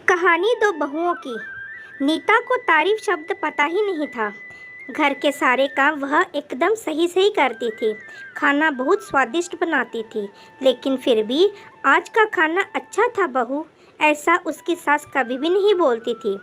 कहानी दो बहुओं की। नीता को तारीफ शब्द पता ही नहीं था। घर के सारे काम वह एकदम सही सही करती थी। खाना बहुत स्वादिष्ट बनाती थी, लेकिन फिर भी आज का खाना अच्छा था बहू, ऐसा उसकी सास कभी भी नहीं बोलती थी।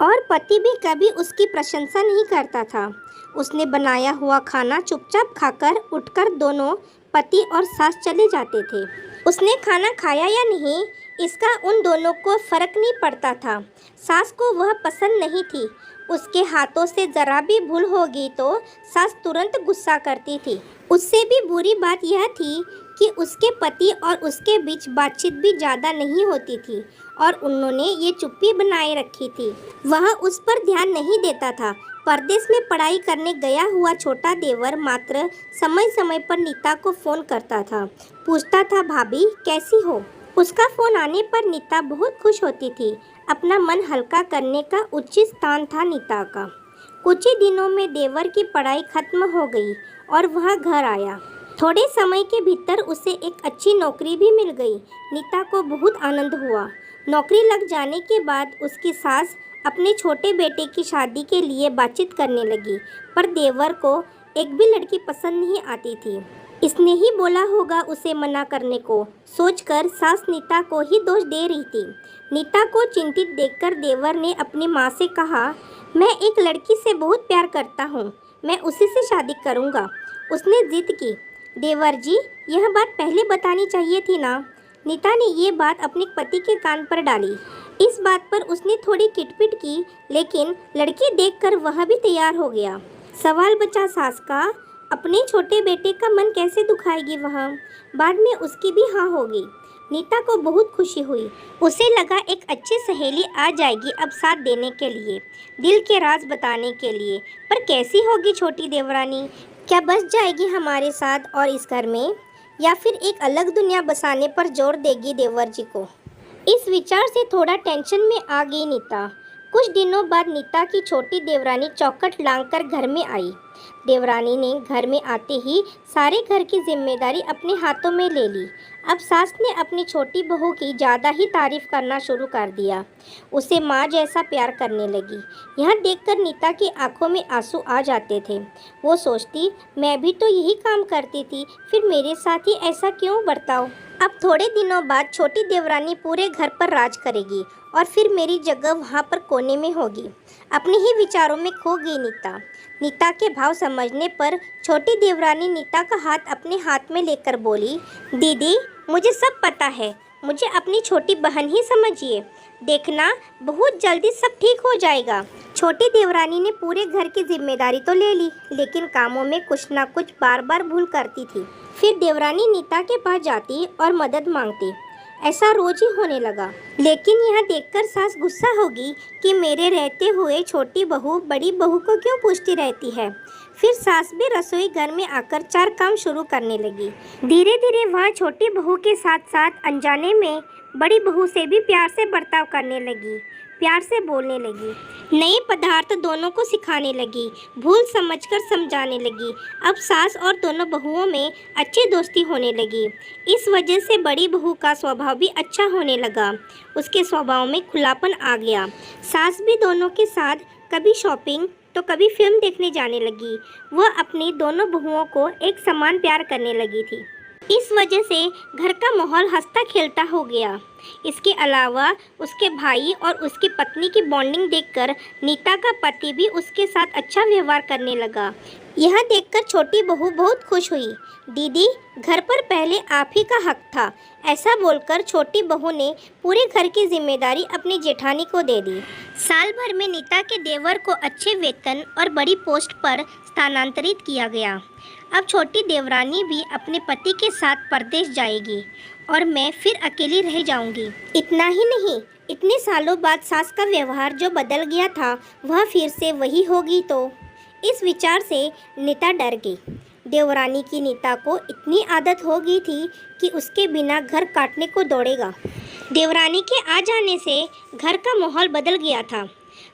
और पति भी कभी उसकी प्रशंसा नहीं करता था। उसने बनाया हुआ खाना चुपचाप खाकर उठकर दोनों पति और सास चले जाते थे। उसने खाना खाया या नहीं, इसका उन दोनों को फर्क नहीं पड़ता था। सास को वह पसंद नहीं थी। उसके हाथों से जरा भी भूल होगी तो सास तुरंत गुस्सा करती थी। उससे भी बुरी बात यह थी कि उसके पति और उसके बीच बातचीत भी ज़्यादा नहीं होती थी और उन्होंने ये चुप्पी बनाए रखी थी। वह उस पर ध्यान नहीं देता था। परदेश में पढ़ाई करने गया हुआ छोटा देवर मात्र समय समय पर नीता को फ़ोन करता था। पूछता था, भाभी कैसी हो। उसका फ़ोन आने पर नीता बहुत खुश होती थी। अपना मन हल्का करने का उचित स्थान था नीता का। कुछ ही दिनों में देवर की पढ़ाई खत्म हो गई और वह घर आया। थोड़े समय के भीतर उसे एक अच्छी नौकरी भी मिल गई। नीता को बहुत आनंद हुआ। नौकरी लग जाने के बाद उसकी सास अपने छोटे बेटे की शादी के लिए बातचीत करने लगी, पर देवर को एक भी लड़की पसंद नहीं आती थी। इसने ही बोला होगा उसे मना करने को, सोचकर सास नीता को ही दोष दे रही थी। नीता को चिंतित देखकर देवर ने अपनी माँ से कहा, मैं एक लड़की से बहुत प्यार करता हूँ, मैं उसी से शादी करूँगा। उसने जिद की। देवर जी, यह बात पहले बतानी चाहिए थी ना। नीता ने ये बात अपने पति के कान पर डाली। इस बात पर उसने थोड़ी किटपिट की, लेकिन लड़की देखकर वह भी तैयार हो गया। सवाल बचा सास का, अपने छोटे बेटे का मन कैसे दुखाएगी वह। बाद में उसकी भी हाँ होगी। नीता को बहुत खुशी हुई। उसे लगा एक अच्छी सहेली आ जाएगी अब साथ देने के लिए, दिल के राज बताने के लिए। पर कैसी होगी छोटी देवरानी? क्या बस जाएगी हमारे साथ और इस घर में, या फिर एक अलग दुनिया बसाने पर जोर देगी देवर जी को? इस विचार से थोड़ा टेंशन में आ गई नीता। कुछ दिनों बाद नीता की छोटी देवरानी चौखट लांघकर घर में आई। देवरानी ने घर में आते ही सारे घर की जिम्मेदारी अपने हाथों में ले ली। अब सास ने अपनी छोटी बहू की ज़्यादा ही तारीफ करना शुरू कर दिया। उसे माँ जैसा प्यार करने लगी। यह देखकर नीता की आंखों में आंसू आ जाते थे। वो सोचती, मैं भी तो यही काम करती थी, फिर मेरे साथ ही ऐसा क्यों बर्ताव। अब थोड़े दिनों बाद छोटी देवरानी पूरे घर पर राज करेगी और फिर मेरी जगह वहाँ पर कोने में होगी। अपने ही विचारों में खो गई नीता। नीता के भाव समझने पर छोटी देवरानी नीता का हाथ अपने हाथ में लेकर बोली, दीदी मुझे सब पता है, मुझे अपनी छोटी बहन ही समझिए। देखना बहुत जल्दी सब ठीक हो जाएगा। छोटी देवरानी ने पूरे घर की जिम्मेदारी तो ले ली, लेकिन कामों में कुछ ना कुछ बार बार भूल करती थी। फिर देवरानी नीता के पास जाती और मदद मांगती। ऐसा रोज ही होने लगा। लेकिन यह देखकर सास गुस्सा होगी कि मेरे रहते हुए छोटी बहू बड़ी बहू को क्यों पूछती रहती है। फिर सास भी रसोई घर में आकर चार काम शुरू करने लगी। धीरे धीरे वह छोटी बहू के साथ साथ अनजाने में बड़ी बहू से भी प्यार से बर्ताव करने लगी, प्यार से बोलने लगी, नए पदार्थ दोनों को सिखाने लगी, भूल समझकर समझाने लगी। अब सास और दोनों बहुओं में अच्छी दोस्ती होने लगी। इस वजह से बड़ी बहू का स्वभाव भी अच्छा होने लगा। उसके स्वभाव में खुलापन आ गया। सास भी दोनों के साथ कभी शॉपिंग तो कभी फिल्म देखने जाने लगी। वह अपनी दोनों बहुओं को एक समान प्यार करने लगी थी। इस वजह से घर का माहौल हंसता खेलता हो गया। इसके अलावा उसके भाई और उसकी पत्नी की बॉन्डिंग देखकर नीता का पति भी उसके साथ अच्छा व्यवहार करने लगा। यह देखकर छोटी बहू बहुत खुश हुई। दीदी, घर पर पहले आप ही का हक था। ऐसा बोलकर छोटी बहू ने पूरे घर की जिम्मेदारी अपनी जेठानी को दे दी। साल भर में नीता के देवर को अच्छे वेतन और बड़ी पोस्ट पर स्थानांतरित किया गया। अब छोटी देवरानी भी अपने पति के साथ परदेश जाएगी और मैं फिर अकेली रह जाऊंगी। इतना ही नहीं, इतने सालों बाद सास का व्यवहार जो बदल गया था वह फिर से वही होगी तो। इस विचार से नीता डर गई। देवरानी की नीता को इतनी आदत हो गई थी कि उसके बिना घर काटने को दौड़ेगा। देवरानी के आ जाने से घर का माहौल बदल गया था।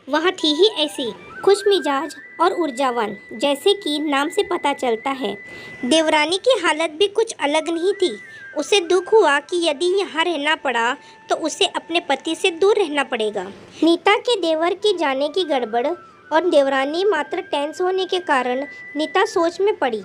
वह थी ही ऐसी खुश मिजाज और ऊर्जावान, जैसे कि नाम से पता चलता है। देवरानी की हालत भी कुछ अलग नहीं थी। उसे दुख हुआ कि यदि यहाँ रहना पड़ा तो उसे अपने पति से दूर रहना पड़ेगा। नीता के देवर की जाने की गड़बड़ और देवरानी मात्र टेंस होने के कारण नीता सोच में पड़ी।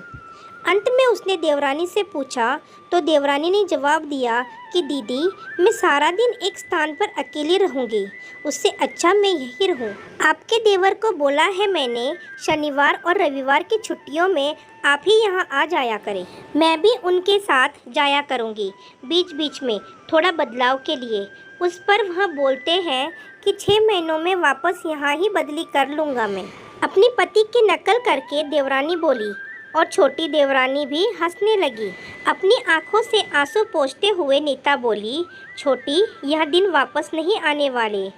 अंत में उसने देवरानी से पूछा तो देवरानी ने जवाब दिया कि दीदी, मैं सारा दिन एक स्थान पर अकेली रहूंगी, उससे अच्छा मैं यहीं रहूं। आपके देवर को बोला है मैंने, शनिवार और रविवार की छुट्टियों में आप ही यहाँ आ जाया करें। मैं भी उनके साथ जाया करूँगी बीच बीच में, थोड़ा बदलाव के लिए। उस पर वह बोलते हैं कि 6 महीनों में वापस यहाँ ही बदली कर लूँगा मैं। अपनी पति की नकल करके देवरानी बोली और छोटी देवरानी भी हंसने लगी। अपनी आंखों से आंसू पोंछते हुए नीता बोली, छोटी, यह दिन वापस नहीं आने वाले।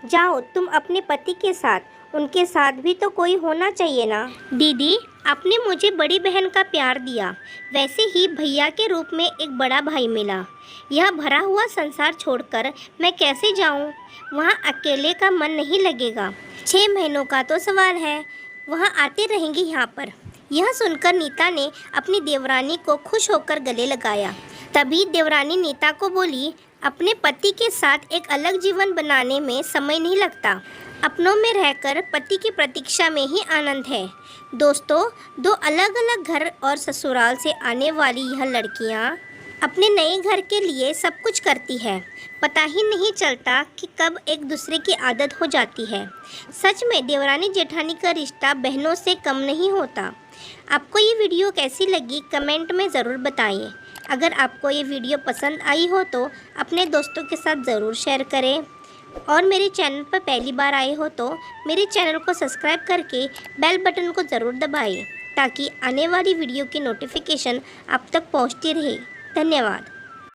जाओ तुम अपने पति के साथ, उनके साथ भी तो कोई होना चाहिए ना। दीदी, आपने मुझे बड़ी बहन का प्यार दिया, वैसे ही भैया के रूप में एक बड़ा भाई मिला। यह भरा हुआ संसार छोड़कर मैं कैसे जाऊं? वहाँ अकेले का मन नहीं लगेगा। 6 महीनों का तो सवाल है, वहाँ आते रहेंगे यहाँ पर। यह सुनकर नीता ने अपनी देवरानी को खुश होकर गले लगाया। तभी देवरानी नीता को बोली, अपने पति के साथ एक अलग जीवन बनाने में समय नहीं लगता। अपनों में रहकर पति की प्रतीक्षा में ही आनंद है। दोस्तों, 2 अलग अलग घर और ससुराल से आने वाली यह लड़कियां अपने नए घर के लिए सब कुछ करती है। पता ही नहीं चलता कि कब एक दूसरे की आदत हो जाती है। सच में देवरानी जेठानी का रिश्ता बहनों से कम नहीं होता। आपको ये वीडियो कैसी लगी कमेंट में ज़रूर बताइए। अगर आपको ये वीडियो पसंद आई हो तो अपने दोस्तों के साथ ज़रूर शेयर करें और मेरे चैनल पर पहली बार आए हो तो मेरे चैनल को सब्सक्राइब करके बेल बटन को ज़रूर दबाइए ताकि आने वाली वीडियो की नोटिफिकेशन आप तक पहुंचती रहे। धन्यवाद।